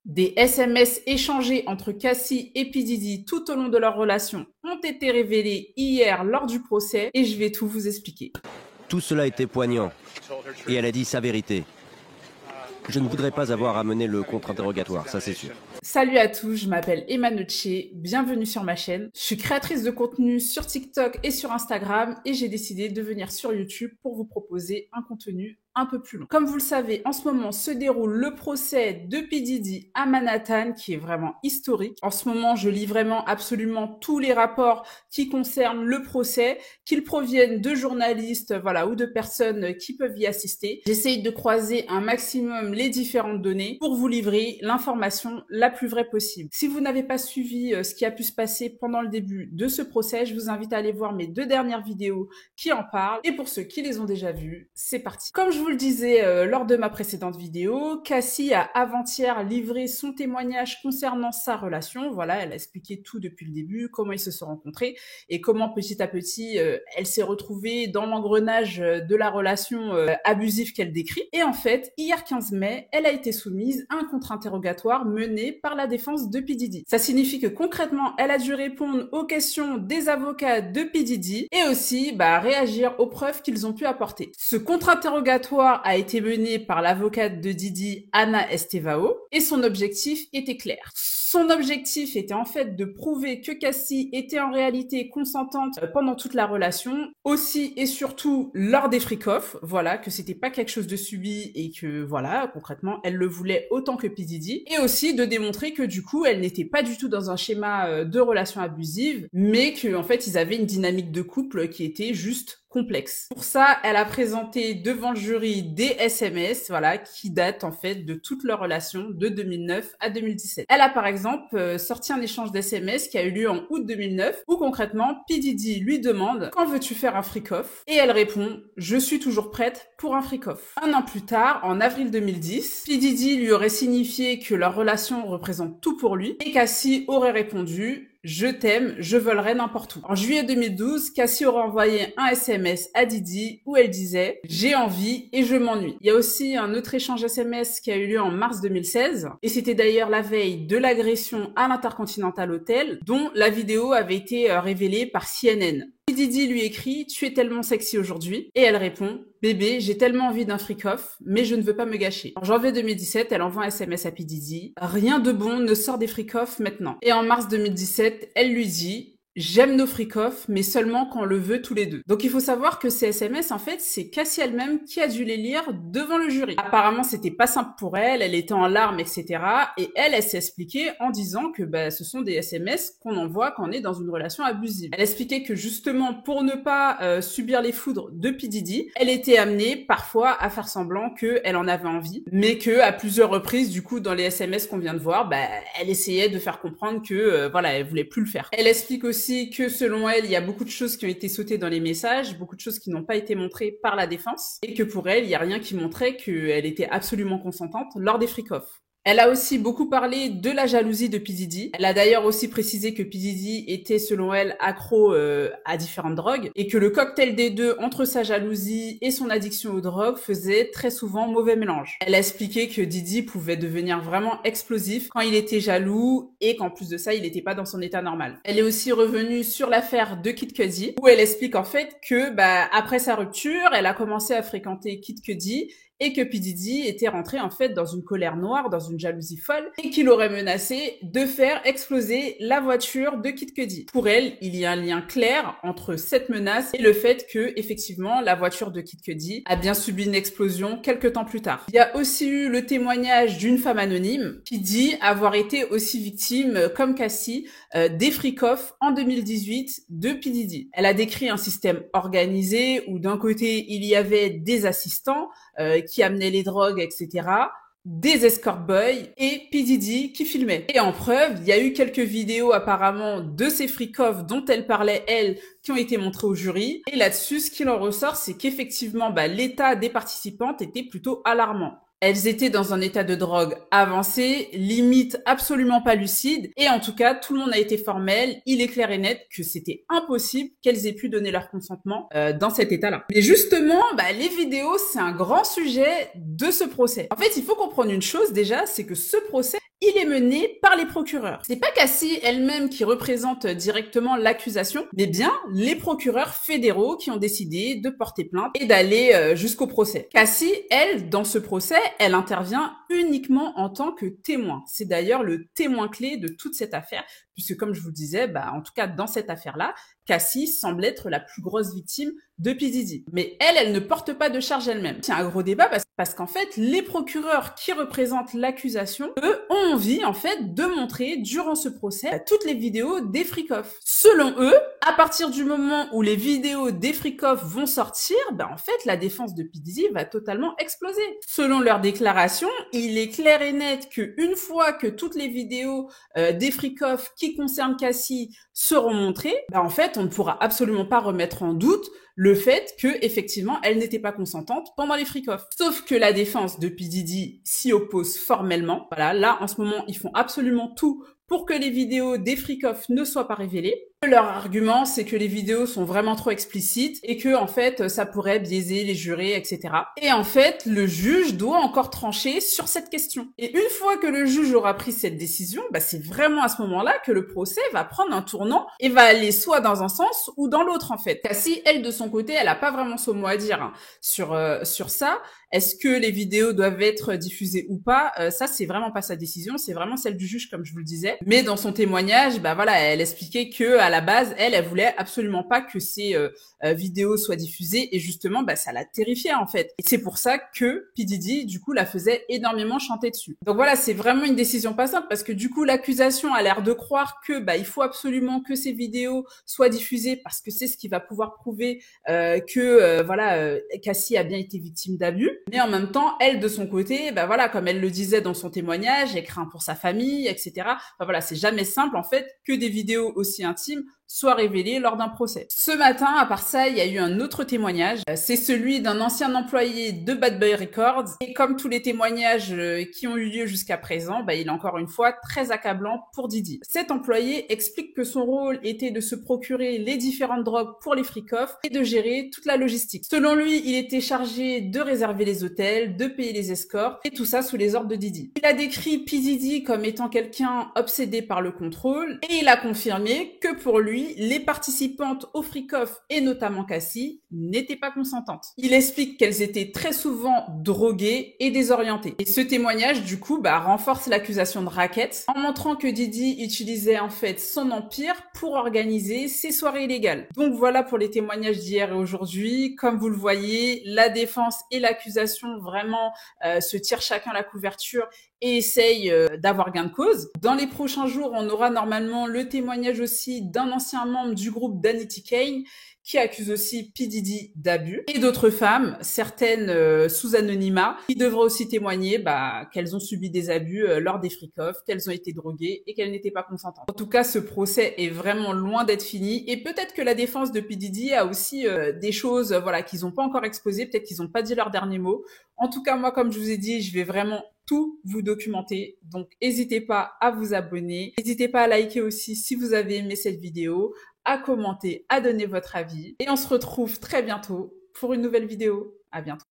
Des SMS échangés entre Cassie et P. Diddy tout au long de leur relation ont été révélés hier lors du procès et je vais tout vous expliquer. Tout cela était poignant et elle a dit sa vérité. Je ne voudrais pas avoir à mener le contre-interrogatoire, ça c'est sûr. Salut à tous, je m'appelle Emma Noche, bienvenue sur ma chaîne. Je suis créatrice de contenu sur TikTok et sur Instagram et j'ai décidé de venir sur YouTube pour vous proposer un contenu un peu plus long. Comme vous le savez, en ce moment se déroule le procès de P. Diddy à Manhattan qui est vraiment historique. En ce moment, je lis vraiment absolument tous les rapports qui concernent le procès, qu'ils proviennent de journalistes, voilà, ou de personnes qui peuvent y assister. J'essaye de croiser un maximum les différentes données pour vous livrer l'information la plus vraie possible. Si vous n'avez pas suivi ce qui a pu se passer pendant le début de ce procès, je vous invite à aller voir mes 2 dernières vidéos qui en parlent. Et pour ceux qui les ont déjà vues, c'est parti. Comme je vous le disais lors de ma précédente vidéo, Cassie a avant-hier livré son témoignage concernant sa relation. Voilà, elle a expliqué tout depuis le début, comment ils se sont rencontrés et comment petit à petit elle s'est retrouvée dans l'engrenage de la relation abusive qu'elle décrit. Et en fait, hier 15 mai, elle a été soumise à un contre-interrogatoire mené par la défense de P. Diddy. Ça signifie que concrètement, elle a dû répondre aux questions des avocats de P. Diddy et aussi réagir aux preuves qu'ils ont pu apporter. Ce contre-interrogatoire a été mené par l'avocate de Diddy, Anna Estevao, et son objectif était clair. Son objectif était en fait de prouver que Cassie était en réalité consentante pendant toute la relation, aussi et surtout lors des freak-offs, voilà, que c'était pas quelque chose de subi et que voilà, concrètement, elle le voulait autant que P. Diddy, et aussi de démontrer que du coup, elle n'était pas du tout dans un schéma de relation abusive, mais que en fait, ils avaient une dynamique de couple qui était juste complexe. Pour ça, elle a présenté devant le jury des SMS, voilà, qui datent en fait de toute leur relation de 2009 à 2017. Elle a par exemple sorti un échange d'SMS qui a eu lieu en août 2009 où concrètement P. Diddy lui demande quand veux-tu faire un freak-off et elle répond je suis toujours prête pour un freak-off. Un an plus tard, en avril 2010, P. Diddy lui aurait signifié que leur relation représente tout pour lui et Cassie aurait répondu je t'aime, je volerai n'importe où. En juillet 2012, Cassie aurait envoyé un SMS à Diddy où elle disait « J'ai envie et je m'ennuie ». Il y a aussi un autre échange SMS qui a eu lieu en mars 2016 et c'était d'ailleurs la veille de l'agression à l'Intercontinental Hotel dont la vidéo avait été révélée par CNN. Diddy lui écrit « Tu es tellement sexy aujourd'hui » et elle répond « Bébé, j'ai tellement envie d'un freak-off, mais je ne veux pas me gâcher ». En janvier 2017, elle envoie un SMS à P. Diddy « Rien de bon ne sort des freak-offs maintenant ». Et en mars 2017, elle lui dit j'aime nos freak-offs, mais seulement quand on le veut tous les deux. Donc il faut savoir que ces SMS, en fait, c'est Cassie elle-même qui a dû les lire devant le jury. Apparemment, c'était pas simple pour elle, elle était en larmes, etc. Et elle s'est expliquée en disant que ce sont des SMS qu'on envoie quand on est dans une relation abusive. Elle expliquait que justement, pour ne pas subir les foudres de P. Diddy, elle était amenée parfois à faire semblant qu'elle en avait envie, mais que à plusieurs reprises, du coup, dans les SMS qu'on vient de voir, elle essayait de faire comprendre que voilà, elle voulait plus le faire. Elle explique aussi que selon elle, il y a beaucoup de choses qui ont été sautées dans les messages, beaucoup de choses qui n'ont pas été montrées par la défense, et que pour elle, il n'y a rien qui montrait qu'elle était absolument consentante lors des freak-offs. Elle a aussi beaucoup parlé de la jalousie de P. Diddy. Elle a d'ailleurs aussi précisé que P. Diddy était, selon elle, accro à différentes drogues et que le cocktail des deux entre sa jalousie et son addiction aux drogues faisait très souvent mauvais mélange. Elle a expliqué que Diddy pouvait devenir vraiment explosif quand il était jaloux et qu'en plus de ça, il n'était pas dans son état normal. Elle est aussi revenue sur l'affaire de Kid Cudi où elle explique en fait que après sa rupture, elle a commencé à fréquenter Kid Cudi et que P. Diddy était rentré en fait dans une colère noire, dans une jalousie folle, et qu'il aurait menacé de faire exploser la voiture de Kid Cudi. Pour elle, il y a un lien clair entre cette menace et le fait que, effectivement, la voiture de Kid Cudi a bien subi une explosion quelques temps plus tard. Il y a aussi eu le témoignage d'une femme anonyme qui dit avoir été aussi victime, comme Cassie, des freak-offs en 2018 de P. Diddy. Elle a décrit un système organisé où d'un côté, il y avait des assistants, qui amenait les drogues, etc., des escort boys et P. Diddy qui filmait. Et en preuve, il y a eu quelques vidéos apparemment de ces freak-offs dont elle parlait, elle, qui ont été montrées au jury. Et là-dessus, ce qu'il en ressort, c'est qu'effectivement, l'état des participantes était plutôt alarmant. Elles étaient dans un état de drogue avancé, limite absolument pas lucide, et en tout cas, tout le monde a été formel, il est clair et net que c'était impossible qu'elles aient pu donner leur consentement dans cet état-là. Mais justement, les vidéos, c'est un grand sujet de ce procès. En fait, il faut comprendre une chose déjà, c'est que ce procès il est mené par les procureurs. C'est pas Cassie elle-même qui représente directement l'accusation, mais bien les procureurs fédéraux qui ont décidé de porter plainte et d'aller jusqu'au procès. Cassie, elle, dans ce procès, elle intervient uniquement en tant que témoin. C'est d'ailleurs le témoin clé de toute cette affaire, puisque comme je vous le disais, en tout cas dans cette affaire-là, Cassie semble être la plus grosse victime de P. Diddy. Mais elle ne porte pas de charge elle-même. C'est un gros débat parce qu'en fait, les procureurs qui représentent l'accusation, eux, ont envie, en fait, de montrer, durant ce procès, toutes les vidéos des freak-off. Selon eux, à partir du moment où les vidéos des freak-off vont sortir, en fait, la défense de P. Diddy va totalement exploser. Selon leurs déclarations, il est clair et net qu'une fois que toutes les vidéos des freak-off qui concernent Cassie seront montrées, en fait, on ne pourra absolument pas remettre en doute le fait que effectivement elle n'était pas consentante pendant les freak-off. Sauf que la défense de P. Diddy s'y oppose formellement. Voilà, là en ce moment ils font absolument tout pour que les vidéos des freak-off ne soient pas révélées. Leur argument, c'est que les vidéos sont vraiment trop explicites et que, en fait, ça pourrait biaiser les jurés, etc. Et en fait, le juge doit encore trancher sur cette question. Et une fois que le juge aura pris cette décision, c'est vraiment à ce moment-là que le procès va prendre un tournant et va aller soit dans un sens ou dans l'autre, en fait. Cassie, elle, de son côté, elle a pas vraiment son mot à dire sur ça. Est-ce que les vidéos doivent être diffusées ou pas? Ça, c'est vraiment pas sa décision, c'est vraiment celle du juge, comme je vous le disais. Mais dans son témoignage, elle expliquait que à la base, elle voulait absolument pas que ces vidéos soient diffusées et justement, ça la terrifiait en fait. Et c'est pour ça que P. Diddy, du coup, la faisait énormément chanter dessus. Donc voilà, c'est vraiment une décision pas simple parce que du coup, l'accusation a l'air de croire que il faut absolument que ces vidéos soient diffusées parce que c'est ce qui va pouvoir prouver que Cassie a bien été victime d'abus. Mais en même temps, elle, de son côté, comme elle le disait dans son témoignage, elle craint pour sa famille, etc. C'est jamais simple, en fait, que des vidéos aussi intimes soient révélées lors d'un procès. Ce matin, à part ça, il y a eu un autre témoignage. C'est celui d'un ancien employé de Bad Boy Records. Et comme tous les témoignages qui ont eu lieu jusqu'à présent, il est encore une fois très accablant pour Diddy. Cet employé explique que son rôle était de se procurer les différentes drogues pour les freak-off et de gérer toute la logistique. Selon lui, il était chargé de réserver les hôtels, de payer les escorts, et tout ça sous les ordres de Diddy. Il a décrit P. Diddy comme étant quelqu'un obsédé par le contrôle, et il a confirmé que pour lui, les participantes au freak-off, et notamment Cassie, n'étaient pas consentantes. Il explique qu'elles étaient très souvent droguées et désorientées. Et ce témoignage, du coup, renforce l'accusation de racket, en montrant que Diddy utilisait en fait son empire pour organiser ses soirées illégales. Donc voilà pour les témoignages d'hier et aujourd'hui. Comme vous le voyez, la défense et l'accusation vraiment se tirent chacun la couverture et essaye d'avoir gain de cause. Dans les prochains jours, on aura normalement le témoignage aussi d'un ancien membre du groupe Danity Kane qui accuse aussi P. Diddy d'abus, et d'autres femmes, certaines sous anonymat, qui devraient aussi témoigner qu'elles ont subi des abus lors des freak-off, qu'elles ont été droguées et qu'elles n'étaient pas consentantes. En tout cas, ce procès est vraiment loin d'être fini, et peut-être que la défense de P. Diddy a aussi des choses qu'ils n'ont pas encore exposées, peut-être qu'ils n'ont pas dit leur dernier mot. En tout cas, moi, comme je vous ai dit, je vais vraiment tout vous documenter. Donc, n'hésitez pas à vous abonner. N'hésitez pas à liker aussi si vous avez aimé cette vidéo, à commenter, à donner votre avis. Et on se retrouve très bientôt pour une nouvelle vidéo. À bientôt.